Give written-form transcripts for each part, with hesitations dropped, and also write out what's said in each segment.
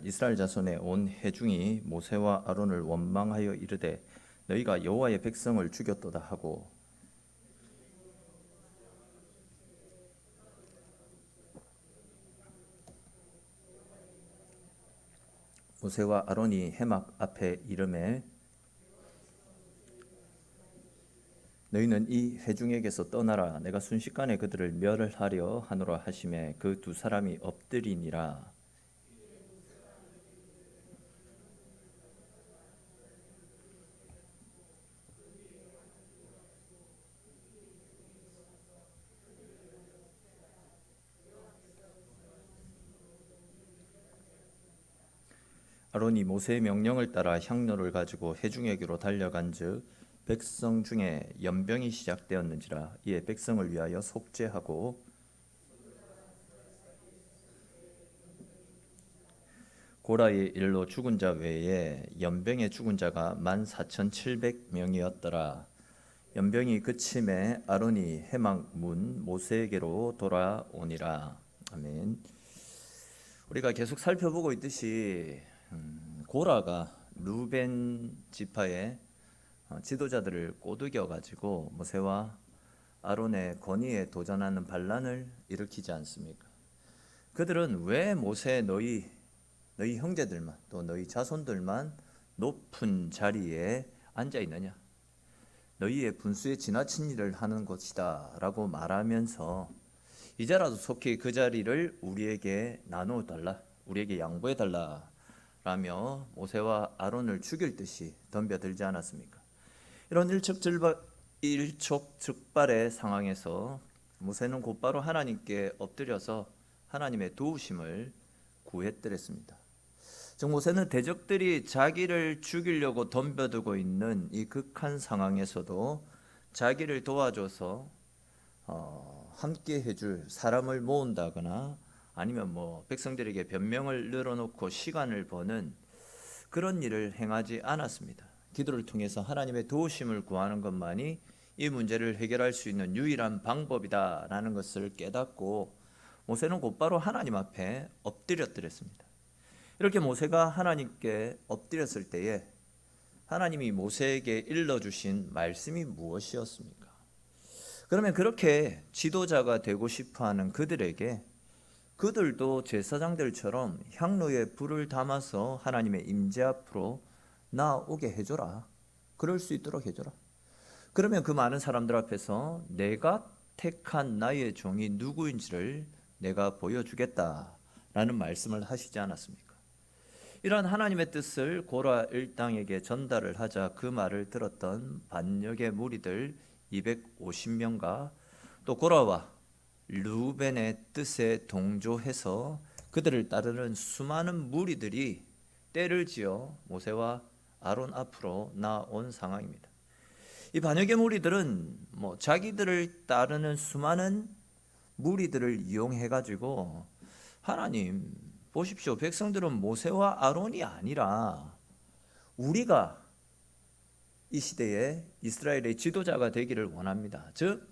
이스라엘 자손의 온 회중이 모세와 아론을 원망하여 이르되 너희가 여호와의 백성을 죽였도다 하고 모세와 아론이 해막 앞에 이르매 너희는 이 회중에게서 떠나라 내가 순식간에 그들을 멸하려 하노라 하시매 그 두 사람이 엎드리니라. 아론이 모세의 명령을 따라 향로를 가지고 회중에게로 달려간즉 백성 중에 연병이 시작되었는지라. 이에 백성을 위하여 속죄하고 고라의 일로 죽은 자 외에 연병에 죽은 자가 14,700명이었더라. 연병이 그침에 아론이 해막 문 모세에게로 돌아오니라. 아멘. 우리가 계속 살펴보고 있듯이 고라가 루벤 지파의 지도자들을 꼬드겨 가지고 모세와 아론의 권위에 도전하는 반란을 일으키지 않습니까? 그들은 왜 모세 너희 형제들만 또 너희 자손들만 높은 자리에 앉아 있느냐? 너희의 분수에 지나친 일을 하는 것이다 라고 말하면서 이제라도 속히 그 자리를 우리에게 나누어 달라, 우리에게 양보해 달라 라며 모세와 아론을 죽일 듯이 덤벼들지 않았습니까? 이런 일촉즉발의 상황에서 모세는 곧바로 하나님께 엎드려서 하나님의 도우심을 구했더랬습니다. 즉 모세는 대적들이 자기를 죽이려고 덤벼들고 있는 이 극한 상황에서도 자기를 도와줘서 함께 해줄 사람을 모은다거나 아니면 백성들에게 변명을 늘어놓고 시간을 버는 그런 일을 행하지 않았습니다. 기도를 통해서 하나님의 도우심을 구하는 것만이 이 문제를 해결할 수 있는 유일한 방법이다라는 것을 깨닫고 모세는 곧바로 하나님 앞에 엎드렸더랬습니다. 이렇게 모세가 하나님께 엎드렸을 때에 하나님이 모세에게 일러주신 말씀이 무엇이었습니까? 그러면 그렇게 지도자가 되고 싶어하는 그들에게 그들도 제사장들처럼 향로에 불을 담아서 하나님의 임재 앞으로 나오게 해줘라. 그럴 수 있도록 해줘라. 그러면 그 많은 사람들 앞에서 내가 택한 나의 종이 누구인지를 내가 보여주겠다라는 말씀을 하시지 않았습니까? 이러한 하나님의 뜻을 고라 일당에게 전달을 하자 그 말을 들었던 반역의 무리들 250명과 또 고라와 르우벤의 뜻에 동조해서 그들을 따르는 수많은 무리들이 때를 지어 모세와 아론 앞으로 나온 상황입니다. 이 반역의 무리들은 자기들을 따르는 수많은 무리들을 이용해 가지고 하나님 보십시오, 백성들은 모세와 아론이 아니라 우리가 이 시대에 이스라엘의 지도자가 되기를 원합니다. 즉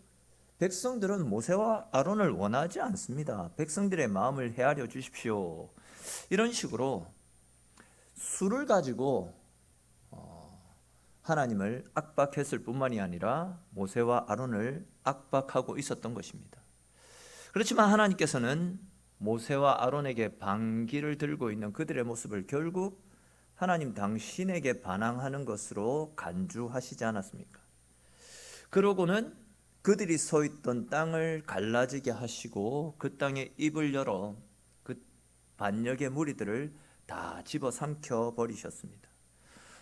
백성들은 모세와 아론을 원하지 않습니다. 백성들의 마음을 헤아려 주십시오. 이런 식으로 수를 가지고 하나님을 압박했을 뿐만이 아니라 모세와 아론을 압박하고 있었던 것입니다. 그렇지만 하나님께서는 모세와 아론에게 반기를 들고 있는 그들의 모습을 결국 하나님 당신에게 반항하는 것으로 간주하시지 않았습니까? 그러고는 그들이 서 있던 땅을 갈라지게 하시고 그 땅에 입을 열어 그 반역의 무리들을 다 집어삼켜 버리셨습니다.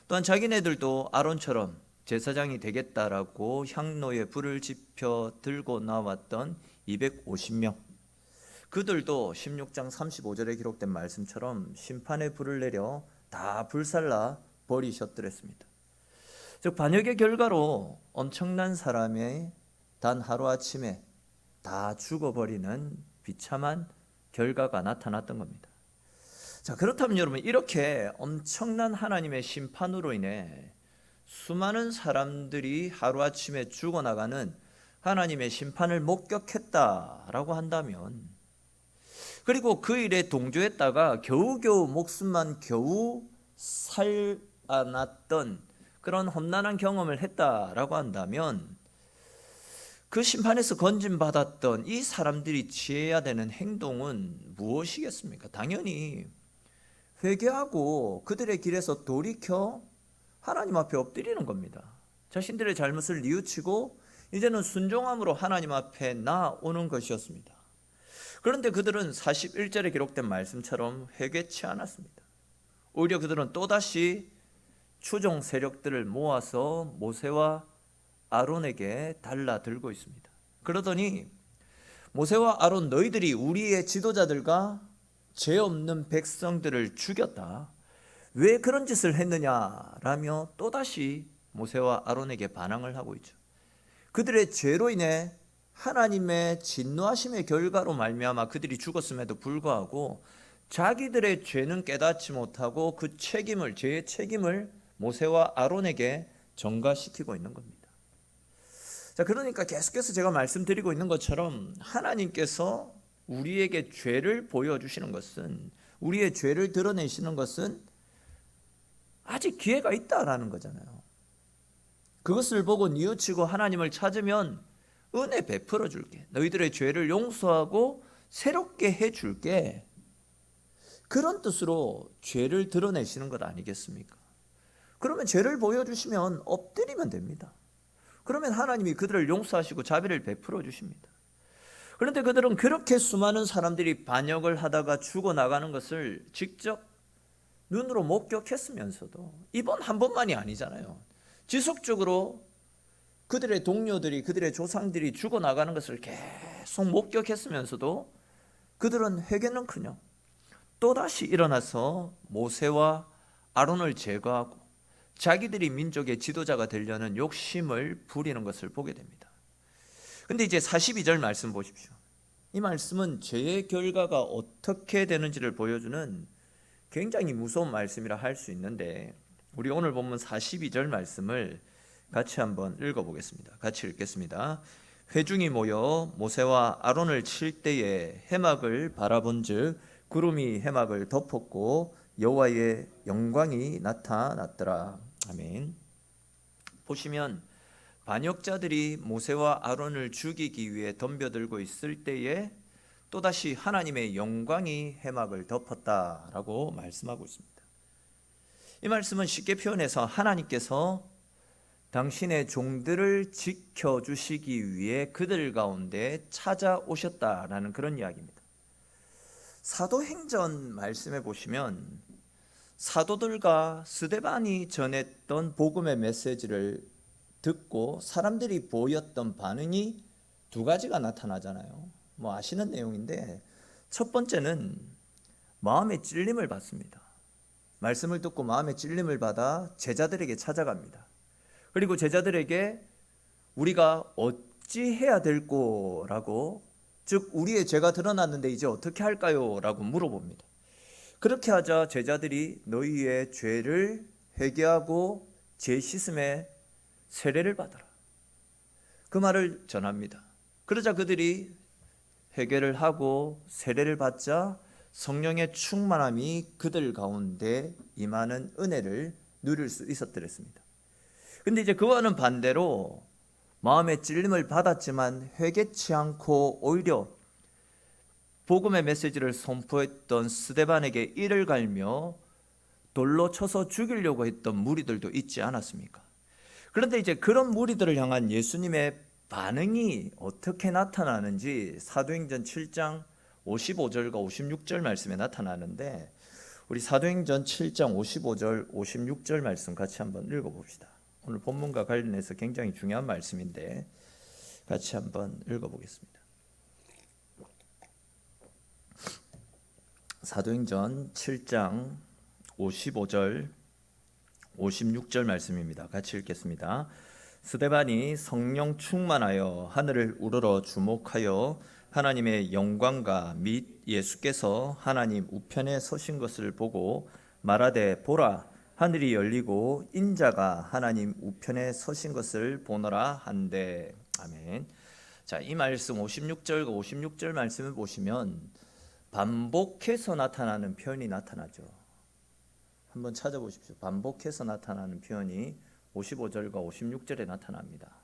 또한 자기네들도 아론처럼 제사장이 되겠다라고 향로에 불을 지펴 들고 나왔던 250명, 그들도 16장 35절에 기록된 말씀처럼 심판의 불을 내려 다 불살라 버리셨더랬습니다. 즉 반역의 결과로 엄청난 사람의 단 하루아침에 다 죽어버리는 비참한 결과가 나타났던 겁니다. 자, 그렇다면 여러분, 이렇게 엄청난 하나님의 심판으로 인해 수많은 사람들이 하루아침에 죽어나가는 하나님의 심판을 목격했다라고 한다면 그리고 그 일에 동조했다가 겨우겨우 목숨만 겨우 살아났던 그런 험난한 경험을 했다라고 한다면 그 심판에서 건진받았던 이 사람들이 취해야 되는 행동은 무엇이겠습니까? 당연히 회개하고 그들의 길에서 돌이켜 하나님 앞에 엎드리는 겁니다. 자신들의 잘못을 뉘우치고 이제는 순종함으로 하나님 앞에 나오는 것이었습니다. 그런데 그들은 41절에 기록된 말씀처럼 회개치 않았습니다. 오히려 그들은 또다시 추종 세력들을 모아서 모세와 아론에게 달라들고 있습니다. 그러더니 모세와 아론, 너희들이 우리의 지도자들과 죄 없는 백성들을 죽였다. 왜 그런 짓을 했느냐라며 또다시 모세와 아론에게 반항을 하고 있죠. 그들의 죄로 인해 하나님의 진노하심의 결과로 말미암아 그들이 죽었음에도 불구하고 자기들의 죄는 깨닫지 못하고 그 책임을, 죄의 책임을 모세와 아론에게 전가시키고 있는 겁니다. 자, 그러니까 계속해서 제가 말씀드리고 있는 것처럼 하나님께서 우리에게 죄를 보여주시는 것은, 우리의 죄를 드러내시는 것은 아직 기회가 있다라는 거잖아요. 그것을 보고 뉘우치고 하나님을 찾으면 은혜 베풀어 줄게, 너희들의 죄를 용서하고 새롭게 해줄게, 그런 뜻으로 죄를 드러내시는 것 아니겠습니까? 그러면 죄를 보여주시면 엎드리면 됩니다. 그러면 하나님이 그들을 용서하시고 자비를 베풀어 주십니다. 그런데 그들은 그렇게 수많은 사람들이 반역을 하다가 죽어나가는 것을 직접 눈으로 목격했으면서도 이번 한 번만이 아니잖아요. 지속적으로 그들의 동료들이, 그들의 조상들이 죽어나가는 것을 계속 목격했으면서도 그들은 회개는커녕 또다시 일어나서 모세와 아론을 제거하고 자기들이 민족의 지도자가 되려는 욕심을 부리는 것을 보게 됩니다. 근데 이제 42절 말씀 보십시오. 이 말씀은 죄의 결과가 어떻게 되는지를 보여주는 굉장히 무서운 말씀이라 할 수 있는데, 우리 오늘 본문 42절 말씀을 같이 한번 읽어보겠습니다. 같이 읽겠습니다. 회중이 모여 모세와 아론을 칠 때에 해막을 바라본즉 구름이 해막을 덮었고 여호와의 영광이 나타났더라. 아멘. 보시면 반역자들이 모세와 아론을 죽이기 위해 덤벼들고 있을 때에 또다시 하나님의 영광이 해막을 덮었다라고 말씀하고 있습니다. 이 말씀은 쉽게 표현해서 하나님께서 당신의 종들을 지켜주시기 위해 그들 가운데 찾아오셨다라는 그런 이야기입니다. 사도행전 말씀해 보시면 사도들과 스데반이 전했던 복음의 메시지를 듣고 사람들이 보였던 반응이 두 가지가 나타나잖아요. 아시는 내용인데, 첫 번째는 마음의 찔림을 받습니다. 말씀을 듣고 마음의 찔림을 받아 제자들에게 찾아갑니다. 그리고 제자들에게 우리가 어찌 해야 될 거라고, 즉 우리의 죄가 드러났는데 이제 어떻게 할까요? 라고 물어봅니다. 그렇게 하자 제자들이 너희의 죄를 회개하고 죄 씻음의 세례를 받아라, 그 말을 전합니다. 그러자 그들이 회개를 하고 세례를 받자 성령의 충만함이 그들 가운데 임하는 은혜를 누릴 수 있었더랬습니다. 근데 이제 그와는 반대로 마음의 찔림을 받았지만 회개치 않고 오히려 복음의 메시지를 선포했던 스데반에게 이를 갈며 돌로 쳐서 죽이려고 했던 무리들도 있지 않았습니까? 그런데 이제 그런 무리들을 향한 예수님의 반응이 어떻게 나타나는지 사도행전 7장 55절과 56절 말씀에 나타나는데, 우리 사도행전 7장 55절 56절 말씀 같이 한번 읽어봅시다. 오늘 본문과 관련해서 굉장히 중요한 말씀인데 같이 한번 읽어보겠습니다. 사도행전 7장 55절 56절 말씀입니다. 같이 읽겠습니다. 스데반이 성령 충만하여 하늘을 우러러 주목하여 하나님의 영광과 및 예수께서 하나님 우편에 서신 것을 보고 말하되 보라, 하늘이 열리고 인자가 하나님 우편에 서신 것을 보노라 한대. 아멘. 자, 이 말씀 56절과 56절 말씀을 보시면 반복해서 나타나는 표현이 나타나죠. 한번 찾아보십시오. 반복해서 나타나는 표현이 55절과 56절에 나타납니다.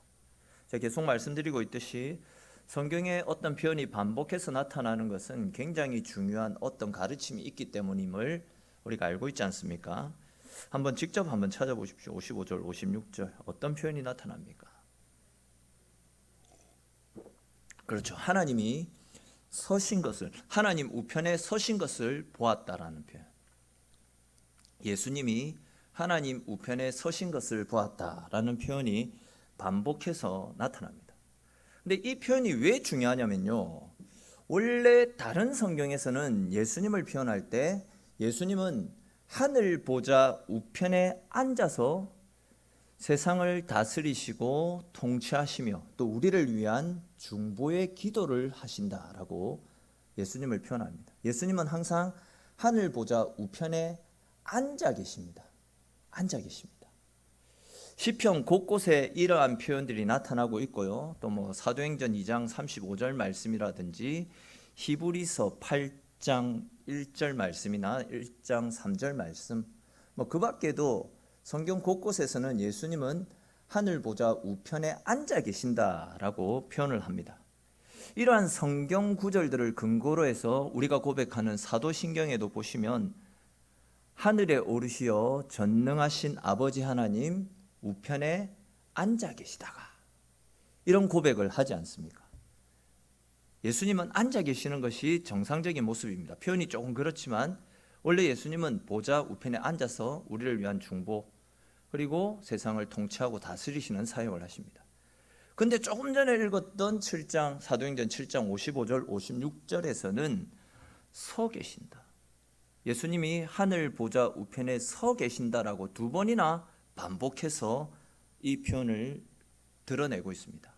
제가 계속 말씀드리고 있듯이 성경에 어떤 표현이 반복해서 나타나는 것은 굉장히 중요한 어떤 가르침이 있기 때문임을 우리가 알고 있지 않습니까? 한번 직접 한번 찾아보십시오. 55절, 56절 어떤 표현이 나타납니까? 그렇죠. 하나님이 서신 것을, 하나님 우편에 서신 것을 보았다라는 표현. 예수님이 하나님 우편에 서신 것을 보았다라는 표현이 반복해서 나타납니다. 근데 이 표현이 왜 중요하냐면요, 원래 다른 성경에서는 예수님을 표현할 때 예수님은 하늘 보좌 우편에 앉아서 세상을 다스리시고 통치하시며 또 우리를 위한 중보의 기도를 하신다라고 예수님을 표현합니다. 예수님은 항상 하늘 보좌 우편에 앉아 계십니다. 앉아 계십니다. 시편 곳곳에 이러한 표현들이 나타나고 있고요. 또 뭐 사도행전 2장 35절 말씀이라든지 히브리서 8장 1절 말씀이나 1장 3절 말씀, 뭐 그 밖에도 성경 곳곳에서는 예수님은 하늘 보좌 우편에 앉아 계신다라고 표현을 합니다. 이러한 성경 구절들을 근거로 해서 우리가 고백하는 사도신경에도 보시면 하늘에 오르시어 전능하신 아버지 하나님 우편에 앉아 계시다가 이런 고백을 하지 않습니까? 예수님은 앉아 계시는 것이 정상적인 모습입니다. 표현이 조금 그렇지만 원래 예수님은 보좌 우편에 앉아서 우리를 위한 중보 그리고 세상을 통치하고 다스리시는 사역을 하십니다. 근데 조금 전에 읽었던 7장 사도행전 7장 55절 56절에서는 서 계신다. 예수님이 하늘 보좌 우편에 서 계신다라고 두 번이나 반복해서 이 표현을 드러내고 있습니다.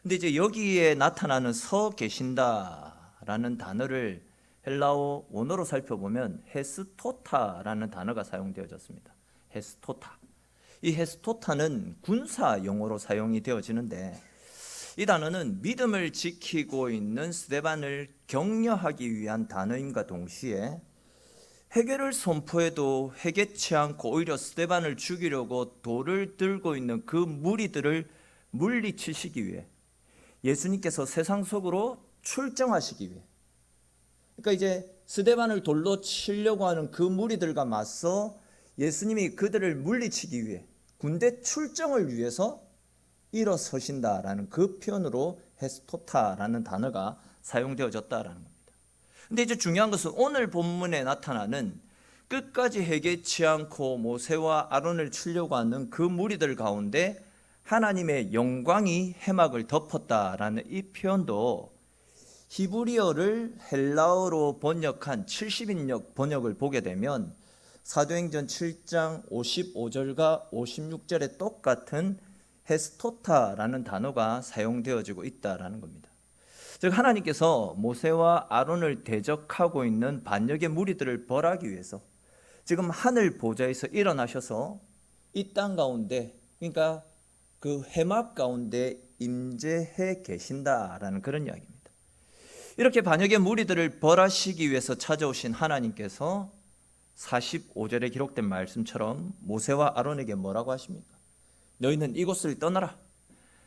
근데 이제 여기에 나타나는 서 계신다라는 단어를 헬라어 원어로 살펴보면 헤스토타라는 단어가 사용되어졌습니다. 헤스토타. 이 헤스토타는 군사 용어로 사용이 되어지는데 이 단어는 믿음을 지키고 있는 스데반을 격려하기 위한 단어임과 동시에 회개를 선포해도 회개치 않고 오히려 스데반을 죽이려고 돌을 들고 있는 그 무리들을 물리치시기 위해 예수님께서 세상 속으로 출정하시기 위해, 그러니까 이제 스데반을 돌로 치려고 하는 그 무리들과 맞서 예수님이 그들을 물리치기 위해 군대 출정을 위해서 일어서신다라는 그 표현으로 헤스토타라는 단어가 사용되어졌다라는 겁니다. 근데 이제 중요한 것은 오늘 본문에 나타나는 끝까지 회개치 않고 모세와 아론을 치려고 하는 그 무리들 가운데 하나님의 영광이 해막을 덮었다라는 이 표현도 히브리어를 헬라어로 번역한 70인역 번역을 보게 되면 사도행전 7장 55절과 56절에 똑같은 헤스토타라는 단어가 사용되어지고 있다라는 겁니다. 즉 하나님께서 모세와 아론을 대적하고 있는 반역의 무리들을 벌하기 위해서 지금 하늘 보좌에서 일어나셔서 이 땅 가운데, 그러니까 그 해막 가운데 임재해 계신다라는 그런 이야기입니다. 이렇게 반역의 무리들을 벌하시기 위해서 찾아오신 하나님께서 45절에 기록된 말씀처럼 모세와 아론에게 뭐라고 하십니까? 너희는 이곳을 떠나라.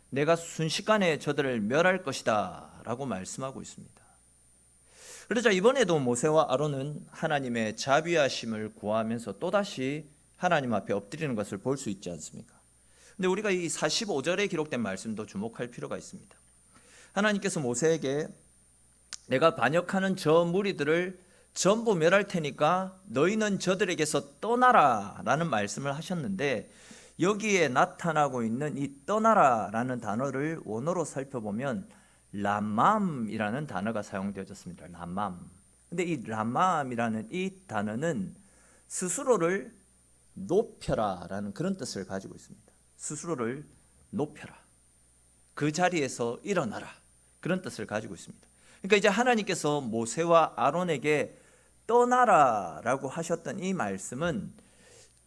내가 순식간에 저들을 멸할 것이다 라고 말씀하고 있습니다. 그러자 이번에도 모세와 아론은 하나님의 자비하심을 구하면서 또다시 하나님 앞에 엎드리는 것을 볼 수 있지 않습니까? 근데 우리가 이 45절에 기록된 말씀도 주목할 필요가 있습니다. 하나님께서 모세에게 내가 반역하는 저 무리들을 전부 멸할 테니까 너희는 저들에게서 떠나라 라는 말씀을 하셨는데, 여기에 나타나고 있는 이 떠나라라는 단어를 원어로 살펴보면 라맘이라는 단어가 사용되어졌습니다. 라맘. 근데 이 라맘이라는 이 단어는 스스로를 높여라라는 그런 뜻을 가지고 있습니다. 스스로를 높여라. 그 자리에서 일어나라. 그런 뜻을 가지고 있습니다. 그러니까 이제 하나님께서 모세와 아론에게 떠나라라고 하셨던 이 말씀은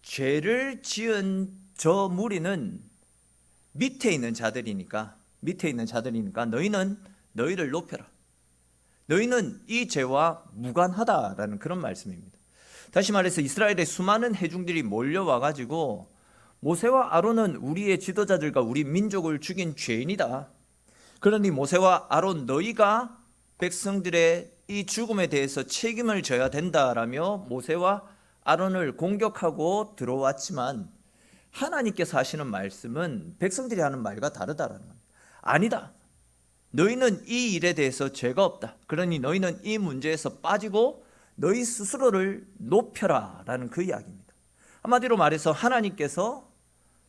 죄를 지은 저 무리는 밑에 있는 자들이니까 너희는 너희를 높여라. 너희는 이 죄와 무관하다라는 그런 말씀입니다. 다시 말해서 이스라엘의 수많은 회중들이 몰려와 가지고 모세와 아론은 우리의 지도자들과 우리 민족을 죽인 죄인이다. 그러니 모세와 아론 너희가 백성들의 이 죽음에 대해서 책임을 져야 된다라며 모세와 아론을 공격하고 들어왔지만 하나님께서 하시는 말씀은 백성들이 하는 말과 다르다라는 겁니다. 아니다. 너희는 이 일에 대해서 죄가 없다. 그러니 너희는 이 문제에서 빠지고 너희 스스로를 높여라 라는 그 이야기입니다. 한마디로 말해서 하나님께서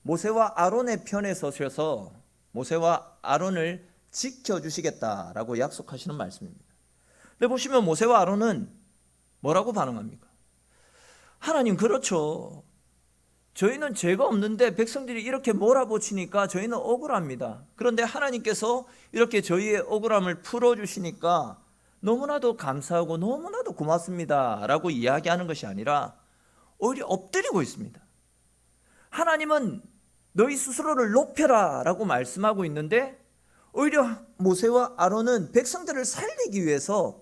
모세와 아론의 편에 서셔서 모세와 아론을 지켜주시겠다라고 약속하시는 말씀입니다. 근데 보시면 모세와 아론은 뭐라고 반응합니까? 하나님, 그렇죠. 저희는 죄가 없는데 백성들이 이렇게 몰아붙이니까 저희는 억울합니다. 그런데 하나님께서 이렇게 저희의 억울함을 풀어주시니까 너무나도 감사하고 너무나도 고맙습니다 라고 이야기하는 것이 아니라 오히려 엎드리고 있습니다. 하나님은 너희 스스로를 높여라 라고 말씀하고 있는데 오히려 모세와 아론은 백성들을 살리기 위해서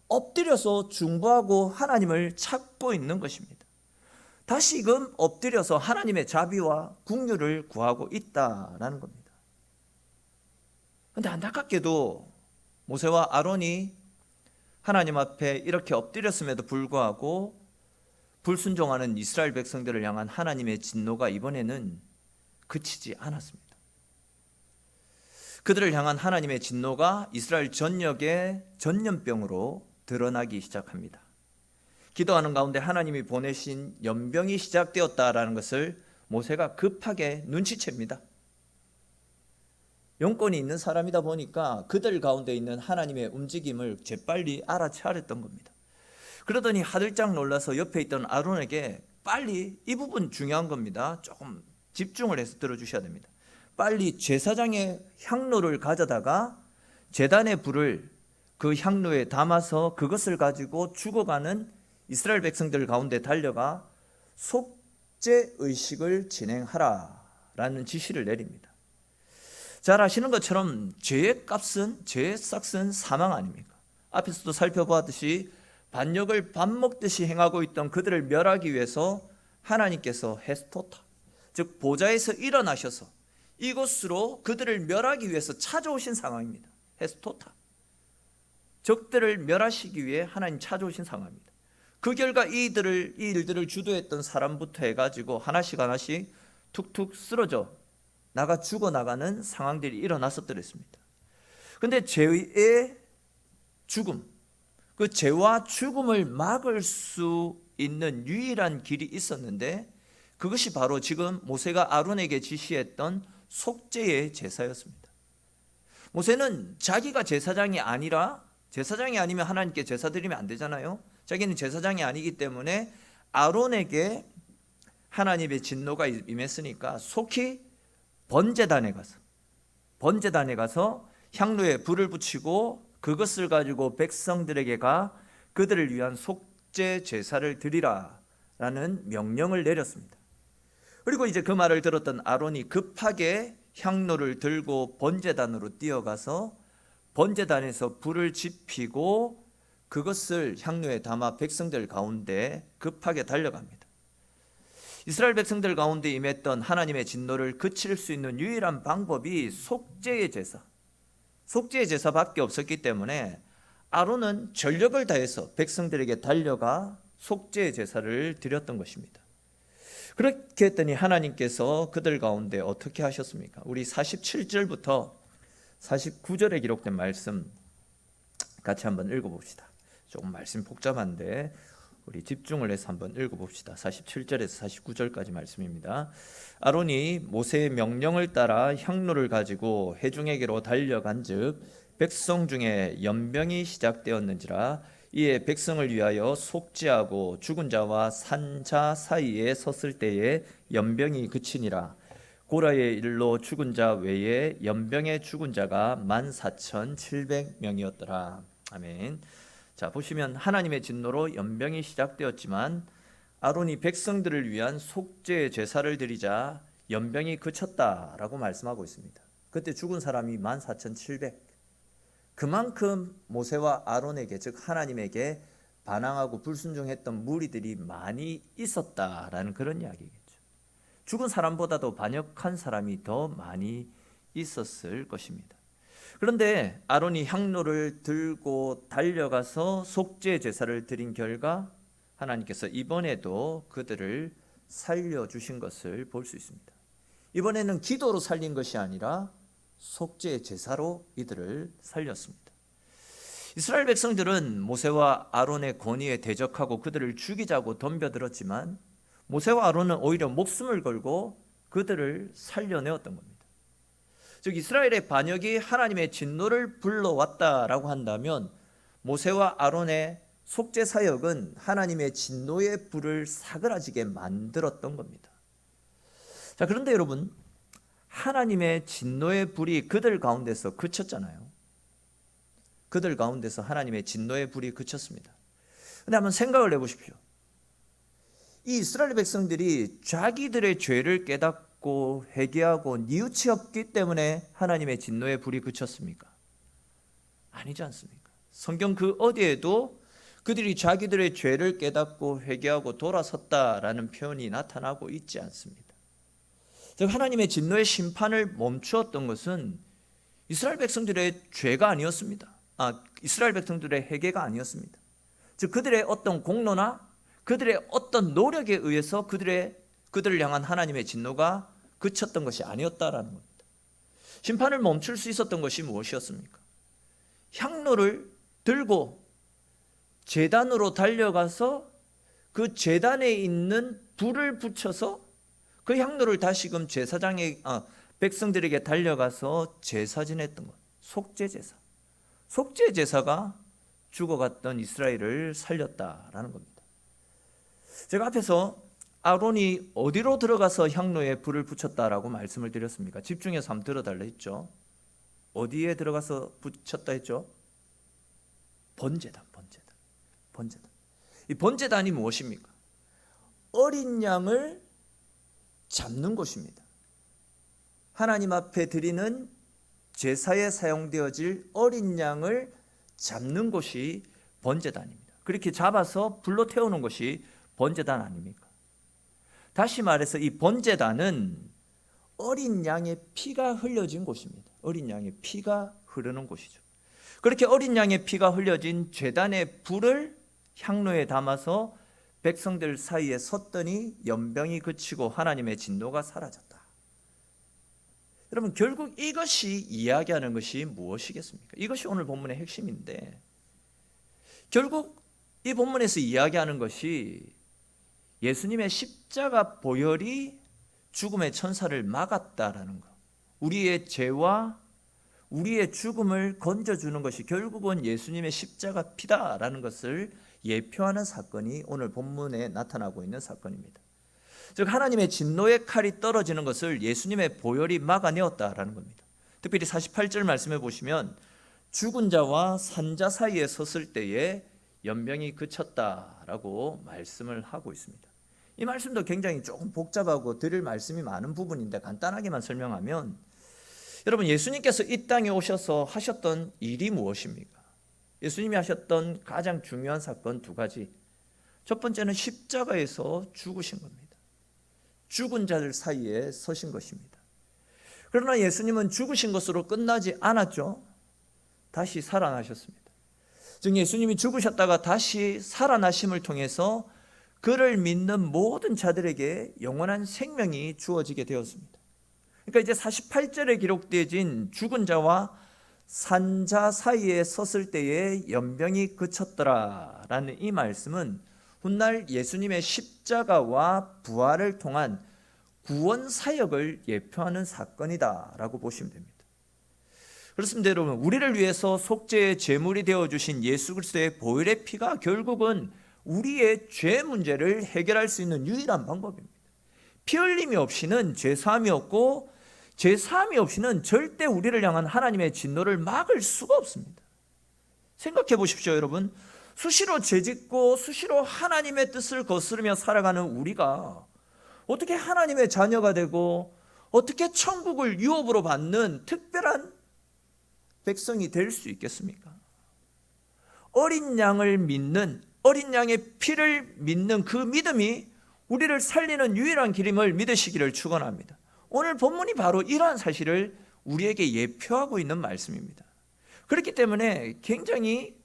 엎드려서 중보하고 하나님을 찾고 있는 것입니다. 다시금 엎드려서 하나님의 자비와 긍휼을 구하고 있다라는 겁니다. 그런데 안타깝게도 모세와 아론이 하나님 앞에 이렇게 엎드렸음에도 불구하고 불순종하는 이스라엘 백성들을 향한 하나님의 진노가 이번에는 그치지 않았습니다. 그들을 향한 하나님의 진노가 이스라엘 전역에 전염병으로 드러나기 시작합니다. 기도하는 가운데 하나님이 보내신 연병이 시작되었다라는 것을 모세가 급하게 눈치챕니다. 영권이 있는 사람이다 보니까 그들 가운데 있는 하나님의 움직임을 재빨리 알아차렸던 겁니다. 그러더니 하들짝 놀라서 옆에 있던 아론에게 빨리, 이 부분 중요한 겁니다. 조금 집중을 해서 들어주셔야 됩니다. 빨리 제사장의 향로를 가져다가 제단의 불을 그 향로에 담아서 그것을 가지고 죽어가는 이스라엘 백성들 가운데 달려가 속죄 의식을 진행하라라는 지시를 내립니다. 잘 아시는 것처럼 죄의 값은, 죄의 싹은 사망 아닙니까? 앞에서도 살펴보았듯이 반역을 밥 먹듯이 행하고 있던 그들을 멸하기 위해서 하나님께서 헤스토타, 즉 보좌에서 일어나셔서 이곳으로 그들을 멸하기 위해서 찾아오신 상황입니다. 헤스토타, 적들을 멸하시기 위해 하나님 찾아오신 상황입니다. 그 결과 이 일들을 주도했던 사람부터 해가지고 하나씩 툭툭 쓰러져 나가 죽어나가는 상황들이 일어났었더랬습니다. 그런데 죄의 죽음, 그 죄와 죽음을 막을 수 있는 유일한 길이 있었는데 그것이 바로 지금 모세가 아론에게 지시했던 속죄의 제사였습니다. 모세는 자기가 제사장이 아니면 하나님께 제사 드리면 안 되잖아요. 자기는 제사장이 아니기 때문에 아론에게 하나님의 진노가 임했으니까 속히 번제단에 가서 향로에 불을 붙이고 그것을 가지고 백성들에게 가 그들을 위한 속죄 제사를 드리라라는 명령을 내렸습니다. 그리고 이제 그 말을 들었던 아론이 급하게 향로를 들고 번제단으로 뛰어가서 번제단에서 불을 지피고 그것을 향로에 담아 백성들 가운데 급하게 달려갑니다. 이스라엘 백성들 가운데 임했던 하나님의 진노를 그칠 수 있는 유일한 방법이 속죄의 제사밖에 없었기 때문에 아론은 전력을 다해서 백성들에게 달려가 속죄의 제사를 드렸던 것입니다. 그렇게 했더니 하나님께서 그들 가운데 어떻게 하셨습니까? 우리 47절부터 49절에 기록된 말씀 같이 한번 읽어봅시다. 조금 말씀 복잡한데 우리 집중을 해서 한번 읽어봅시다. 47절에서 49절까지 말씀입니다. 아론이 모세의 명령을 따라 향로를 가지고 회중에게로 달려간즉 백성 중에 연병이 시작되었는지라 이에 백성을 위하여 속죄하고 죽은 자와 산 자 사이에 섰을 때에 연병이 그치니라. 고라의 일로 죽은 자 외에 연병에 죽은 자가 14,700명이었더라. 아멘. 자, 보시면 하나님의 진노로 연병이 시작되었지만 아론이 백성들을 위한 속죄의 제사를 드리자 연병이 그쳤다라고 말씀하고 있습니다. 그때 죽은 사람이 14,700. 그만큼 모세와 아론에게, 즉 하나님에게 반항하고 불순종했던 무리들이 많이 있었다라는 그런 이야기겠죠. 죽은 사람보다도 반역한 사람이 더 많이 있었을 것입니다. 그런데 아론이 향로를 들고 달려가서 속죄 제사를 드린 결과 하나님께서 이번에도 그들을 살려주신 것을 볼 수 있습니다. 이번에는 기도로 살린 것이 아니라 속죄 제사로 이들을 살렸습니다. 이스라엘 백성들은 모세와 아론의 권위에 대적하고 그들을 죽이자고 덤벼들었지만 모세와 아론은 오히려 목숨을 걸고 그들을 살려내었던 겁니다. 즉 이스라엘의 반역이 하나님의 진노를 불러왔다라고 한다면 모세와 아론의 속죄 사역은 하나님의 진노의 불을 사그라지게 만들었던 겁니다. 자, 그런데 여러분, 하나님의 진노의 불이 그들 가운데서 그쳤잖아요. 그들 가운데서 하나님의 진노의 불이 그쳤습니다. 그런데 한번 생각을 해보십시오. 이 이스라엘 백성들이 자기들의 죄를 깨닫고 회개하고 뉘우치었기 때문에 하나님의 진노의 불이 그쳤습니까? 아니지 않습니까? 성경 그 어디에도 그들이 자기들의 죄를 깨닫고 회개하고 돌아섰다라는 표현이 나타나고 있지 않습니다. 즉 하나님의 진노의 심판을 멈추었던 것은 이스라엘 백성들의 죄가 아니었습니다. 이스라엘 백성들의 회개가 아니었습니다. 즉 그들의 어떤 공로나 그들의 어떤 노력에 의해서 그들을 향한 하나님의 진노가 그쳤던 것이 아니었다라는 겁니다. 심판을 멈출 수 있었던 것이 무엇이었습니까? 향로를 들고 제단으로 달려가서 그 제단에 있는 불을 붙여서 그 향로를 다시금 백성들에게 달려가서 제사 지냈던 것, 속죄제사. 속죄제사가 죽어갔던 이스라엘을 살렸다라는 겁니다. 제가 앞에서 아론이 어디로 들어가서 향로에 불을 붙였다라고 말씀을 드렸습니까? 집중해서 한번 들어달라 했죠. 어디에 들어가서 붙였다 했죠? 번제단. 이 번제단이 무엇입니까? 어린 양을 잡는 곳입니다. 하나님 앞에 드리는 제사에 사용되어질 어린 양을 잡는 곳이 번제단입니다. 그렇게 잡아서 불로 태우는 것이 번제단 아닙니까? 다시 말해서 이 번제단은 어린 양의 피가 흘려진 곳입니다. 어린 양의 피가 흐르는 곳이죠. 그렇게 어린 양의 피가 흘려진 제단의 불을 향로에 담아서 백성들 사이에 섰더니 연병이 그치고 하나님의 진노가 사라졌다. 여러분, 결국 이것이 이야기하는 것이 무엇이겠습니까? 이것이 오늘 본문의 핵심인데, 결국 이 본문에서 이야기하는 것이 예수님의 십자가 보혈이 죽음의 천사를 막았다라는 것, 우리의 죄와 우리의 죽음을 건져주는 것이 결국은 예수님의 십자가 피다라는 것을 예표하는 사건이 오늘 본문에 나타나고 있는 사건입니다. 즉 하나님의 진노의 칼이 떨어지는 것을 예수님의 보혈이 막아내었다라는 겁니다. 특별히 48절 말씀해 보시면 죽은 자와 산 자 사이에 섰을 때에 연병이 그쳤다라고 말씀을 하고 있습니다. 이 말씀도 굉장히 조금 복잡하고 드릴 말씀이 많은 부분인데 간단하게만 설명하면, 여러분, 예수님께서 이 땅에 오셔서 하셨던 일이 무엇입니까? 예수님이 하셨던 가장 중요한 사건 두 가지. 첫 번째는 십자가에서 죽으신 겁니다. 죽은 자들 사이에 서신 것입니다. 그러나 예수님은 죽으신 것으로 끝나지 않았죠. 다시 살아나셨습니다. 즉 예수님이 죽으셨다가 다시 살아나심을 통해서 그를 믿는 모든 자들에게 영원한 생명이 주어지게 되었습니다. 그러니까 이제 48절에 기록되어진 죽은 자와 산 자 사이에 섰을 때에 연병이 그쳤더라라는 이 말씀은 훗날 예수님의 십자가와 부활을 통한 구원 사역을 예표하는 사건이다라고 보시면 됩니다. 그렇습니다, 여러분. 우리를 위해서 속죄의 제물이 되어주신 예수 그리스도의 보혈의 피가 결국은 우리의 죄 문제를 해결할 수 있는 유일한 방법입니다. 피 흘림이 없이는 죄사함이 없고, 죄사함이 없이는 절대 우리를 향한 하나님의 진노를 막을 수가 없습니다. 생각해 보십시오, 여러분. 수시로 죄짓고 수시로 하나님의 뜻을 거스르며 살아가는 우리가 어떻게 하나님의 자녀가 되고 어떻게 천국을 유업으로 받는 특별한 백성이 될 수 있겠습니까? 어린 양을 믿는, 어린 양의 피를 믿는 그 믿음이 우리를 살리는 유일한 길임을 믿으시기를 축원합니다. 오늘 본문이 바로 이러한 사실을 우리에게 예표하고 있는 말씀입니다. 그렇기 때문에 굉장히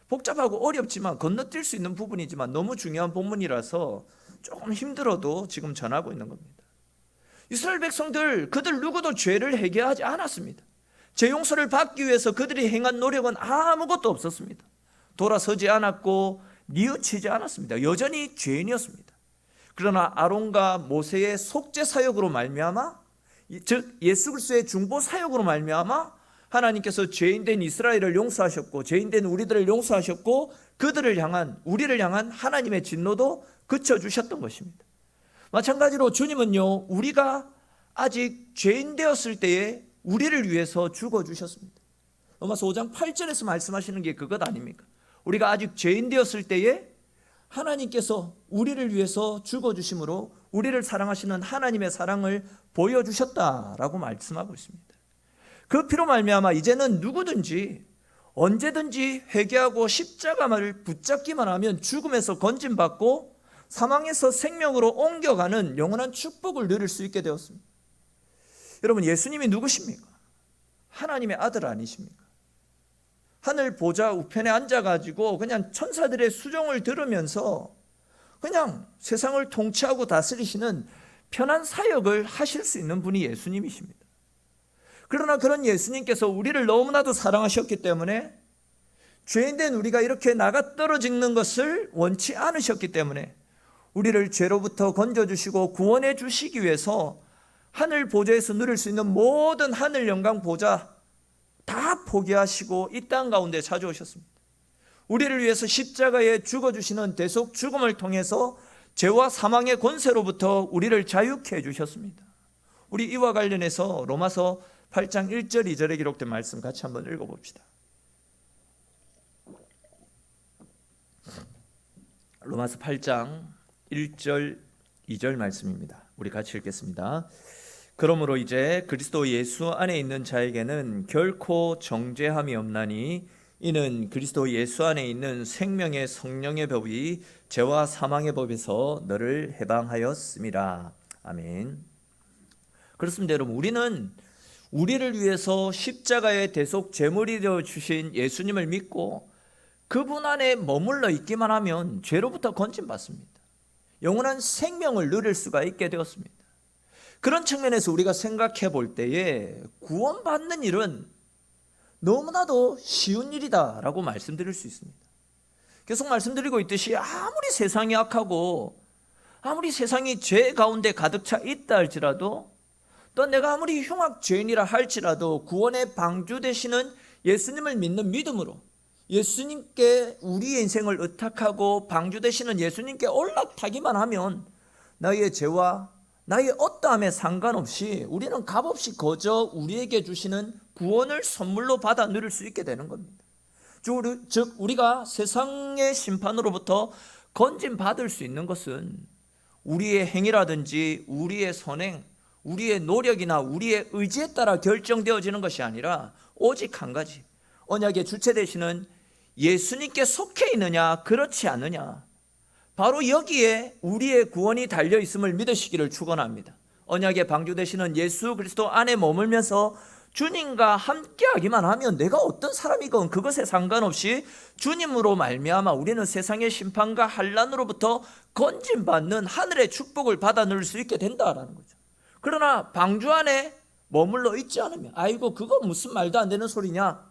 복잡하고 어렵지만 건너뛸 수 있는 부분이지만 너무 중요한 본문이라서 조금 힘들어도 지금 전하고 있는 겁니다. 이스라엘 백성들, 그들 누구도 죄를 회개하지 않았습니다. 죄 용서를 받기 위해서 그들이 행한 노력은 아무것도 없었습니다. 돌아서지 않았고 뉘우치지 않았습니다. 여전히 죄인이었습니다. 그러나 아론과 모세의 속죄 사역으로 말미암아, 즉 예수 그리스도의 중보 사역으로 말미암아 하나님께서 죄인된 이스라엘을 용서하셨고 죄인된 우리들을 용서하셨고 그들을 향한, 우리를 향한 하나님의 진노도 그쳐주셨던 것입니다. 마찬가지로 주님은요, 우리가 아직 죄인 되었을 때에 우리를 위해서 죽어주셨습니다. 로마서 5장 8절에서 말씀하시는 게 그것 아닙니까? 우리가 아직 죄인 되었을 때에 하나님께서 우리를 위해서 죽어주심으로 우리를 사랑하시는 하나님의 사랑을 보여주셨다라고 말씀하고 있습니다. 그 피로 말미암아 이제는 누구든지 언제든지 회개하고 십자가를 붙잡기만 하면 죽음에서 건짐받고 사망에서 생명으로 옮겨가는 영원한 축복을 누릴 수 있게 되었습니다. 여러분, 예수님이 누구십니까? 하나님의 아들 아니십니까? 하늘 보좌 우편에 앉아가지고 그냥 천사들의 수종을 들으면서 그냥 세상을 통치하고 다스리시는 편한 사역을 하실 수 있는 분이 예수님이십니다. 그러나 그런 예수님께서 우리를 너무나도 사랑하셨기 때문에 죄인된 우리가 이렇게 나가 떨어지는 것을 원치 않으셨기 때문에 우리를 죄로부터 건져주시고 구원해 주시기 위해서 하늘 보좌에서 누릴 수 있는 모든 하늘 영광 보좌 다 포기하시고 이 땅 가운데 찾아오셨습니다. 우리를 위해서 십자가에 죽어주시는 대속 죽음을 통해서 죄와 사망의 권세로부터 우리를 자유케 해주셨습니다. 우리 이와 관련해서 로마서 8장 1절 2절에 기록된 말씀 같이 한번 읽어봅시다. 로마서 8장 1절 2절 말씀입니다. 우리 같이 읽겠습니다. 그러므로 이제 그리스도 예수 안에 있는 자에게는 결코 정죄함이 없나니 이는 그리스도 예수 안에 있는 생명의 성령의 법이 죄와 사망의 법에서 너를 해방하였음이라. 아멘. 그렇습니다. 여러분, 우리는 우리를 위해서 십자가의 대속 제물이 되어 주신 예수님을 믿고 그분 안에 머물러 있기만 하면 죄로부터 건짐받습니다. 영원한 생명을 누릴 수가 있게 되었습니다. 그런 측면에서 우리가 생각해 볼 때에 구원받는 일은 너무나도 쉬운 일이다라고 말씀드릴 수 있습니다. 계속 말씀드리고 있듯이 아무리 세상이 악하고 아무리 세상이 죄 가운데 가득 차 있다 할지라도 또 내가 아무리 흉악 죄인이라 할지라도 구원의 방주 되시는 예수님을 믿는 믿음으로 예수님께 우리의 인생을 의탁하고 방주 되시는 예수님께 올라타기만 하면 나의 죄와 나의 어떠함에 상관없이 우리는 값없이 거저 우리에게 주시는 구원을 선물로 받아 누릴 수 있게 되는 겁니다. 즉 우리가 세상의 심판으로부터 건짐받을 수 있는 것은 우리의 행위라든지 우리의 선행, 우리의 노력이나 우리의 의지에 따라 결정되어지는 것이 아니라 오직 한 가지, 언약의 주체 되시는 예수님께 속해 있느냐 그렇지 않느냐, 바로 여기에 우리의 구원이 달려있음을 믿으시기를 축원합니다. 언약의 방주 되시는 예수 그리스도 안에 머물면서 주님과 함께하기만 하면 내가 어떤 사람이건 그것에 상관없이 주님으로 말미암아 우리는 세상의 심판과 환난으로부터 건짐받는 하늘의 축복을 받아 누릴 수 있게 된다라는 거죠. 그러나 방주 안에 머물러 있지 않으면 아이고 그거 무슨 말도 안 되는 소리냐,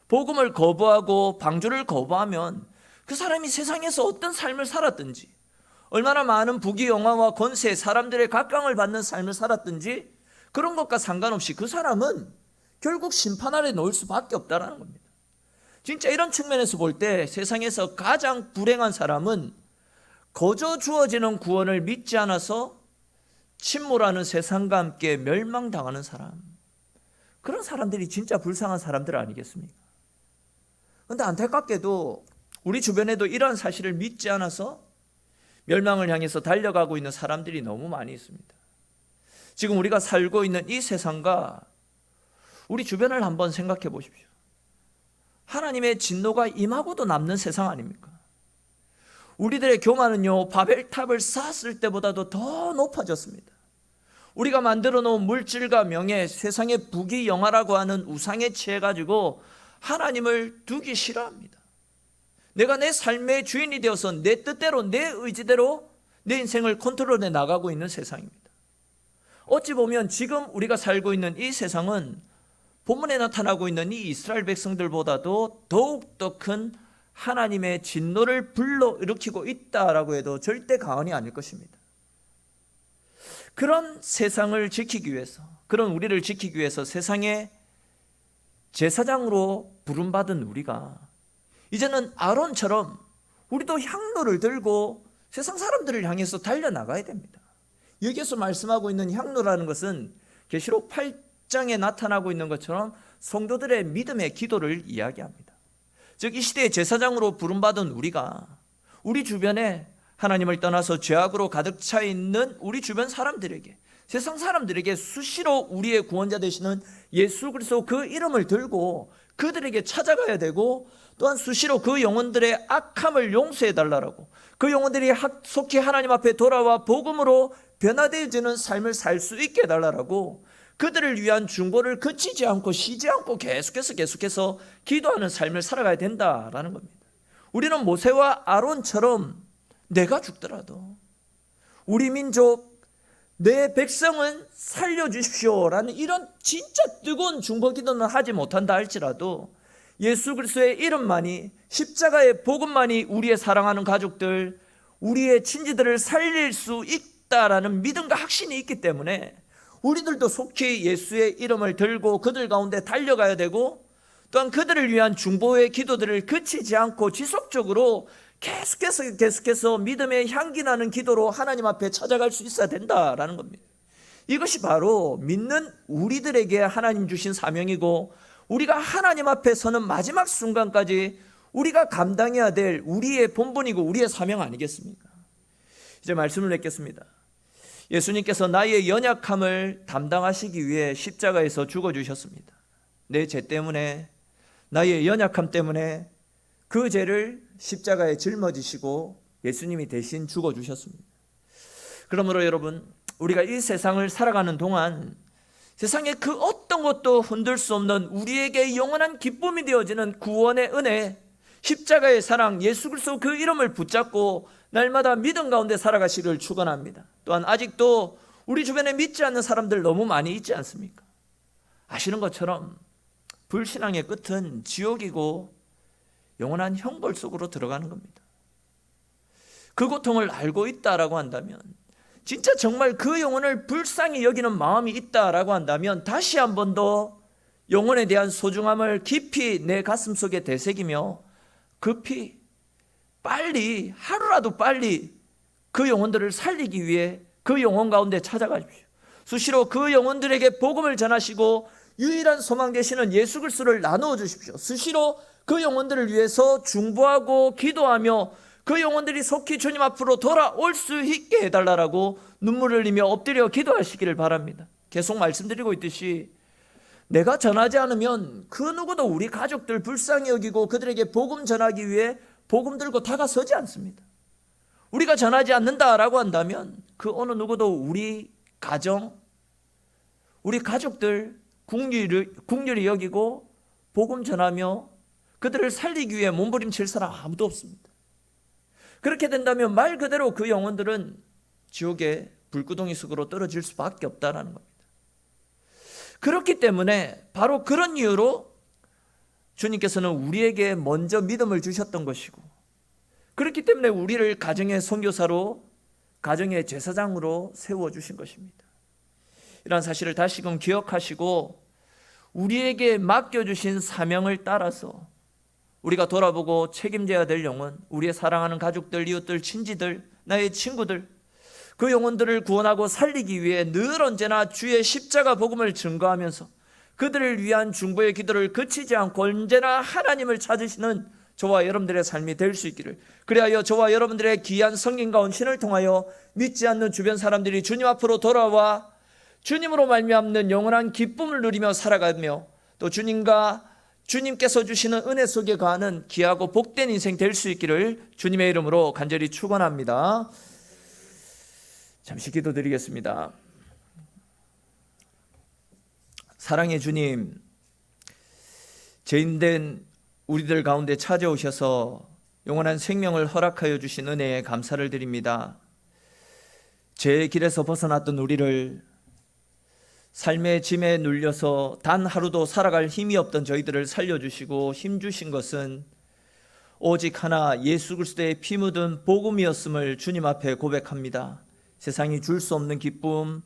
복음을 거부하고 방주를 거부하면 그 사람이 세상에서 어떤 삶을 살았든지 얼마나 많은 부귀영화와 권세, 사람들의 각광을 받는 삶을 살았든지 그런 것과 상관없이 그 사람은 결국 심판 아래 놓일 수밖에 없다는 겁니다. 진짜 이런 측면에서 볼 때 세상에서 가장 불행한 사람은 거저 주어지는 구원을 믿지 않아서 침몰하는 세상과 함께 멸망당하는 사람, 그런 사람들이 진짜 불쌍한 사람들 아니겠습니까? 그런데 안타깝게도 우리 주변에도 이러한 사실을 믿지 않아서 멸망을 향해서 달려가고 있는 사람들이 너무 많이 있습니다. 지금 우리가 살고 있는 이 세상과 우리 주변을 한번 생각해 보십시오. 하나님의 진노가 임하고도 남는 세상 아닙니까? 우리들의 교만은요, 바벨탑을 쌓았을 때보다도 더 높아졌습니다. 우리가 만들어 놓은 물질과 명예, 세상의 부귀영화라고 하는 우상에 취해가지고 하나님을 두기 싫어합니다. 내가 내 삶의 주인이 되어서 내 뜻대로, 내 의지대로 내 인생을 컨트롤해 나가고 있는 세상입니다. 어찌 보면 지금 우리가 살고 있는 이 세상은 본문에 나타나고 있는 이 이스라엘 백성들보다도 더욱더 큰 하나님의 진노를 불러일으키고 있다라고 해도 절대 과언이 아닐 것입니다. 그런 세상을 지키기 위해서, 그런 우리를 지키기 위해서 세상의 제사장으로 부름받은 우리가 이제는 아론처럼 우리도 향로를 들고 세상 사람들을 향해서 달려나가야 됩니다. 여기에서 말씀하고 있는 향로라는 것은 계시록 8장에 나타나고 있는 것처럼 성도들의 믿음의 기도를 이야기합니다. 즉 이 시대의 제사장으로 부름받은 우리가 우리 주변에 하나님을 떠나서 죄악으로 가득 차 있는 우리 주변 사람들에게, 세상 사람들에게 수시로 우리의 구원자 되시는 예수 그리스도 그 이름을 들고 그들에게 찾아가야 되고, 또한 수시로 그 영혼들의 악함을 용서해 달라고, 그 영혼들이 속히 하나님 앞에 돌아와 복음으로 변화되어지는 삶을 살 수 있게 해달라고, 그들을 위한 중보를 그치지 않고 쉬지 않고 계속해서 기도하는 삶을 살아가야 된다라는 겁니다. 우리는 모세와 아론처럼 내가 죽더라도 우리 민족, 내 백성은 살려주십시오라는 이런 진짜 뜨거운 중보 기도는 하지 못한다 할지라도 예수 그리스도의 이름만이, 십자가의 복음만이 우리의 사랑하는 가족들, 우리의 친지들을 살릴 수 있다라는 믿음과 확신이 있기 때문에 우리들도 속히 예수의 이름을 들고 그들 가운데 달려가야 되고, 또한 그들을 위한 중보의 기도들을 그치지 않고 지속적으로 계속해서 믿음의 향기 나는 기도로 하나님 앞에 찾아갈 수 있어야 된다라는 겁니다. 이것이 바로 믿는 우리들에게 하나님 주신 사명이고, 우리가 하나님 앞에 서는 마지막 순간까지 우리가 감당해야 될 우리의 본분이고 우리의 사명 아니겠습니까? 이제 말씀을 맺겠습니다. 예수님께서 나의 연약함을 담당하시기 위해 십자가에서 죽어주셨습니다. 내 죄 때문에, 나의 연약함 때문에 그 죄를 십자가에 짊어지시고 예수님이 대신 죽어주셨습니다. 그러므로 여러분, 우리가 이 세상을 살아가는 동안 세상의 그 어떤 것도 흔들 수 없는 우리에게 영원한 기쁨이 되어지는 구원의 은혜, 십자가의 사랑, 예수 그리스도 그 이름을 붙잡고 날마다 믿음 가운데 살아가시기를 축원합니다. 또한 아직도 우리 주변에 믿지 않는 사람들 너무 많이 있지 않습니까? 아시는 것처럼 불신앙의 끝은 지옥이고 영원한 형벌 속으로 들어가는 겁니다. 그 고통을 알고 있다라고 한다면, 진짜 정말 그 영혼을 불쌍히 여기는 마음이 있다라고 한다면 다시 한 번 더 영혼에 대한 소중함을 깊이 내 가슴 속에 되새기며 급히 빨리, 하루라도 빨리 그 영혼들을 살리기 위해 그 영혼 가운데 찾아가십시오. 수시로 그 영혼들에게 복음을 전하시고 유일한 소망 되시는 예수 그리스도를 나누어 주십시오. 수시로 그 영혼들을 위해서 중보하고 기도하며 그 영혼들이 속히 주님 앞으로 돌아올 수 있게 해달라고 눈물을 흘리며 엎드려 기도하시기를 바랍니다. 계속 말씀드리고 있듯이 내가 전하지 않으면 그 누구도 우리 가족들 불쌍히 여기고 그들에게 복음 전하기 위해 복음 들고 다가서지 않습니다. 우리가 전하지 않는다라고 한다면 그 어느 누구도 우리 가정, 우리 가족들 국률이 여기고 복음 전하며 그들을 살리기 위해 몸부림칠 사람 아무도 없습니다. 그렇게 된다면 말 그대로 그 영혼들은 지옥의 불구덩이 속으로 떨어질 수밖에 없다는 겁니다. 그렇기 때문에 바로 그런 이유로 주님께서는 우리에게 먼저 믿음을 주셨던 것이고, 그렇기 때문에 우리를 가정의 선교사로, 가정의 제사장으로 세워주신 것입니다. 이런 사실을 다시금 기억하시고 우리에게 맡겨주신 사명을 따라서 우리가 돌아보고 책임져야 될 영혼, 우리의 사랑하는 가족들, 이웃들, 친지들, 나의 친구들, 그 영혼들을 구원하고 살리기 위해 늘 언제나 주의 십자가 복음을 증거하면서 그들을 위한 중보의 기도를 그치지 않고 언제나 하나님을 찾으시는 저와 여러분들의 삶이 될 수 있기를, 그리하여 저와 여러분들의 귀한 성경과 헌신을 통하여 믿지 않는 주변 사람들이 주님 앞으로 돌아와 주님으로 말미암는 영원한 기쁨을 누리며 살아가며 또 주님과 주님께서 주시는 은혜 속에 거하는 귀하고 복된 인생 될 수 있기를 주님의 이름으로 간절히 축원합니다. 잠시 기도드리겠습니다. 사랑의 주님, 죄인된 우리들 가운데 찾아오셔서 영원한 생명을 허락하여 주신 은혜에 감사를 드립니다. 죄의 길에서 벗어났던 우리를, 삶의 짐에 눌려서 단 하루도 살아갈 힘이 없던 저희들을 살려주시고 힘주신 것은 오직 하나 예수 그리스도의 피 묻은 복음이었음을 주님 앞에 고백합니다. 세상이 줄 수 없는 기쁨,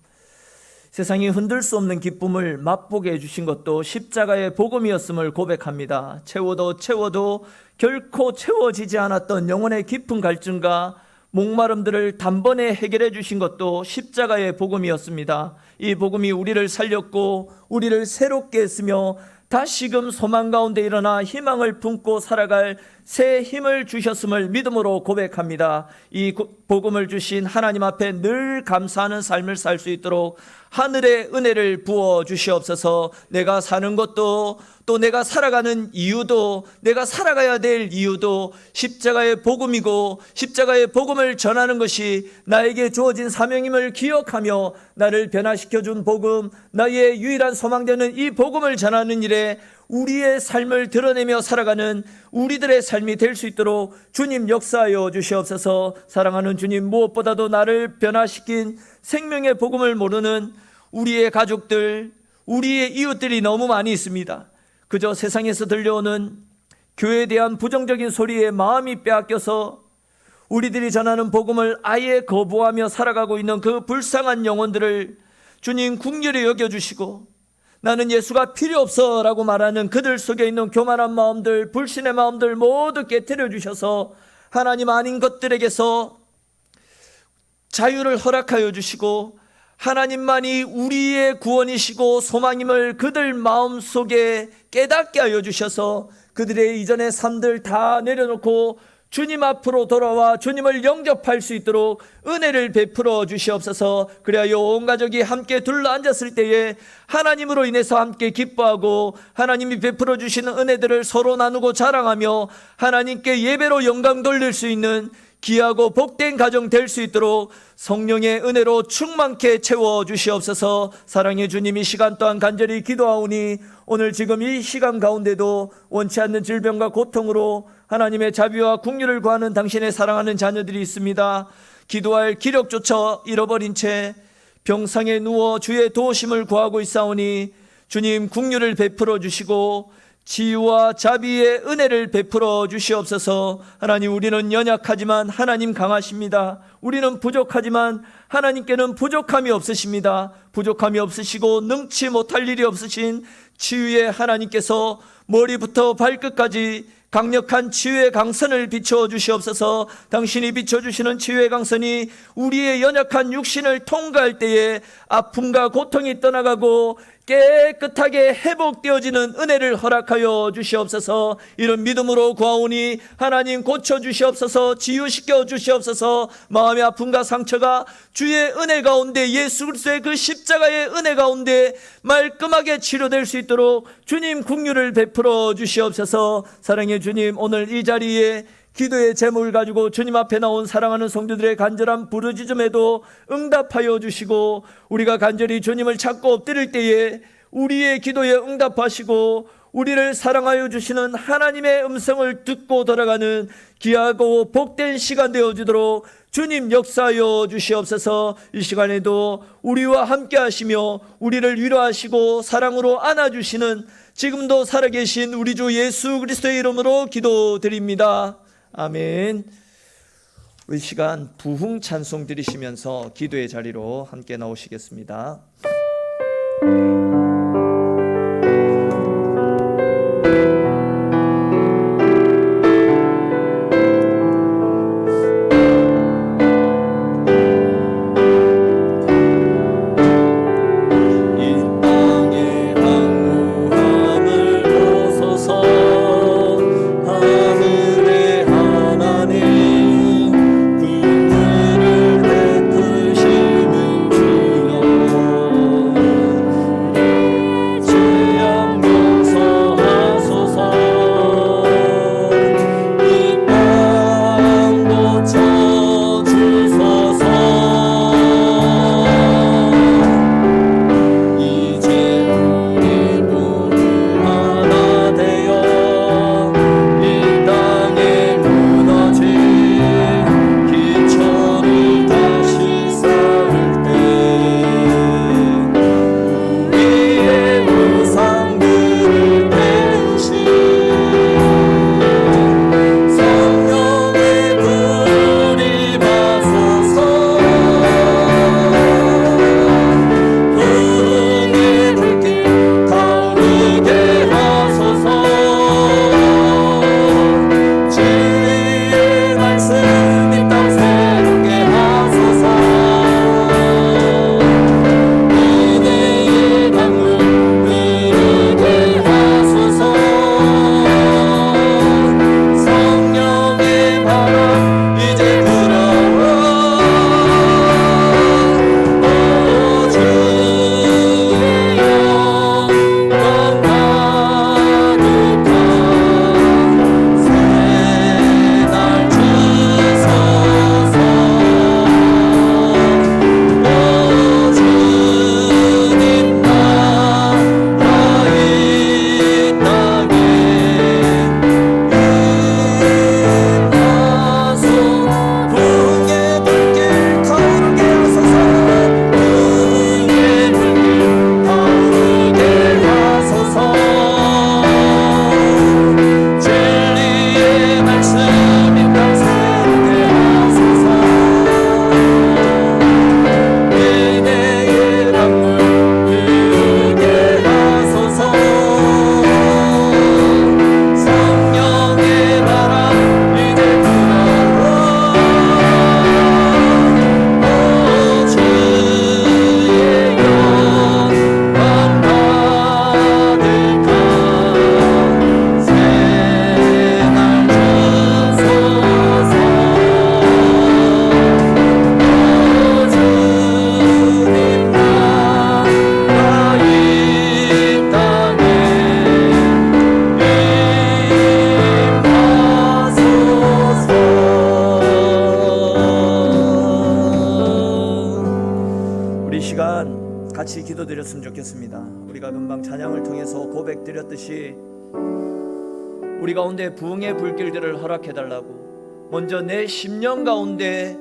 세상이 흔들 수 없는 기쁨을 맛보게 해주신 것도 십자가의 복음이었음을 고백합니다. 채워도 결코 채워지지 않았던 영혼의 깊은 갈증과 목마름들을 단번에 해결해 주신 것도 십자가의 복음이었습니다. 이 복음이 우리를 살렸고 우리를 새롭게 했으며 다시금 소망 가운데 일어나 희망을 품고 살아갈 새 힘을 주셨음을 믿음으로 고백합니다. 이 복음을 주신 하나님 앞에 늘 감사하는 삶을 살 수 있도록 하늘의 은혜를 부어 주시옵소서. 내가 사는 것도, 또 내가 살아가는 이유도, 내가 살아가야 될 이유도 십자가의 복음이고, 십자가의 복음을 전하는 것이 나에게 주어진 사명임을 기억하며 나를 변화시켜 준 복음, 나의 유일한 소망되는 이 복음을 전하는 일에 우리의 삶을 드러내며 살아가는 우리들의 삶이 될 수 있도록 주님 역사하여 주시옵소서. 사랑하는 주님, 무엇보다도 나를 변화시킨 생명의 복음을 모르는 우리의 가족들, 우리의 이웃들이 너무 많이 있습니다. 그저 세상에서 들려오는 교회에 대한 부정적인 소리에 마음이 빼앗겨서 우리들이 전하는 복음을 아예 거부하며 살아가고 있는 그 불쌍한 영혼들을 주님 긍휼히 여겨주시고, 나는 예수가 필요 없어 라고 말하는 그들 속에 있는 교만한 마음들, 불신의 마음들 모두 깨트려 주셔서 하나님 아닌 것들에게서 자유를 허락하여 주시고, 하나님만이 우리의 구원이시고 소망임을 그들 마음속에 깨닫게 하여 주셔서 그들의 이전의 삶들 다 내려놓고 주님 앞으로 돌아와 주님을 영접할 수 있도록 은혜를 베풀어 주시옵소서. 그래야 온 가족이 함께 둘러앉았을 때에 하나님으로 인해서 함께 기뻐하고 하나님이 베풀어 주시는 은혜들을 서로 나누고 자랑하며 하나님께 예배로 영광 돌릴 수 있는 귀하고 복된 가정 될 수 있도록 성령의 은혜로 충만케 채워 주시옵소서. 사랑의 주님, 이 시간 또한 간절히 기도하오니 오늘 지금 이 시간 가운데도 원치 않는 질병과 고통으로 하나님의 자비와 긍휼을 구하는 당신의 사랑하는 자녀들이 있습니다. 기도할 기력조차 잃어버린 채 병상에 누워 주의 도우심을 구하고 있사오니 주님 긍휼을 베풀어 주시고 지유와 자비의 은혜를 베풀어 주시옵소서. 하나님, 우리는 연약하지만 하나님 강하십니다. 우리는 부족하지만 하나님께는 부족함이 없으십니다. 부족함이 없으시고 능치 못할 일이 없으신 치유의 하나님께서 머리부터 발끝까지 강력한 치유의 강선을 비춰 주시옵소서. 당신이 비춰주시는 치유의 강선이 우리의 연약한 육신을 통과할 때에 아픔과 고통이 떠나가고 깨끗하게 회복되어지는 은혜를 허락하여 주시옵소서. 이런 믿음으로 구하오니 하나님 고쳐주시옵소서. 치유시켜 주시옵소서. 마음의 아픔과 상처가 주의 은혜 가운데, 예수 그리스도의 그 십자가의 은혜 가운데 말끔하게 치료될 수 있도록 주님 긍휼을 베풀어 주시옵소서. 사랑의 주님, 오늘 이 자리에 기도의 제목을 가지고 주님 앞에 나온 사랑하는 성도들의 간절한 부르짖음에도 응답하여 주시고, 우리가 간절히 주님을 찾고 엎드릴 때에 우리의 기도에 응답하시고 우리를 사랑하여 주시는 하나님의 음성을 듣고 돌아가는 귀하고 복된 시간 되어주도록 주님 역사하여 주시옵소서. 이 시간에도 우리와 함께 하시며 우리를 위로하시고 사랑으로 안아주시는 지금도 살아계신 우리 주 예수 그리스도의 이름으로 기도드립니다. 아멘. 우리 시간 부흥 찬송 드리시면서 기도의 자리로 함께 나오시겠습니다. 주셨으면 좋겠습니다. 우리가 금방 찬양을 통해서 고백드렸듯이 우리 가운데 부흥의 불길들을 허락해달라고, 먼저 내 심령 가운데